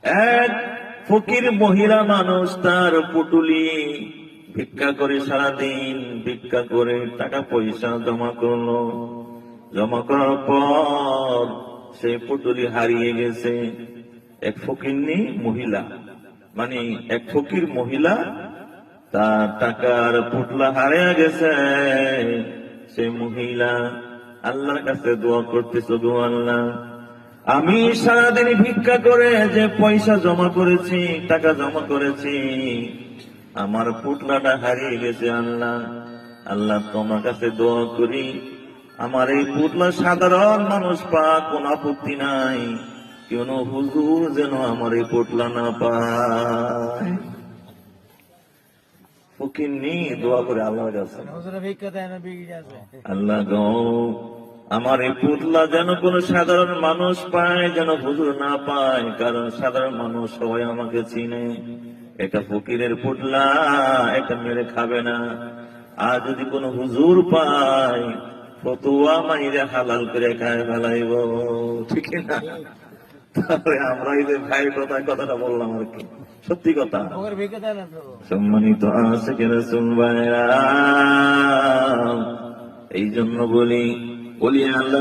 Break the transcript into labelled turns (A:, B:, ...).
A: এক ফকির মহিলা মানুষ, তার পুটুলি ভিক্ষা করে, সারাদিন ভিক্ষা করে টাকা পয়সা জমা করলো। জমা করার পর সেই পুটুলি হারিয়ে গেছে। এক ফকিরনি মহিলা, মানে এক ফকির মহিলা, তার টাকার পুটলা হারিয়ে গেছে। সে মহিলা আল্লাহর কাছে দোয়া করতেছে, গো আল্লাহ, আমি সারাদিন ভিক্ষা করে যে পয়সা জমা করেছি, টাকা জমা করেছি, আমার পুটলাটা হারিয়ে গেছে। আল্লাহ, আল্লাহ তোমার কাছে দোয়া করি, আমার এই পুটলা সাধারণ মানুষ পাক, কোন আপত্তি নাই, কোন হুজুর যেন আমার এই পুটলা না পায়। ফকিন্নি দোয়া করে আল্লাহর কাছে, আল্লাহ গো, আমার এই পুতলা যেন কোন সাধারণ মানুষ পায়, যেন হুজুর না পায়, কারণ সাধারণ মানুষ সবাই আমাকে চিনে। এটা ফকিরের পুতলা, এটা মেরে খাবে না। আর যদি কোন হুজুর পায়, ফতুয়া মাইরে হালাল করে খায় ফেলাইব, ঠিক না? তাহলে আমরা এই যে ভাইয়ের কথাটা বললাম আর কি, সত্যি কথা। সম্মানিত আশিক রাসূল ভাইরা, এই জন্য বলি আল্লাহ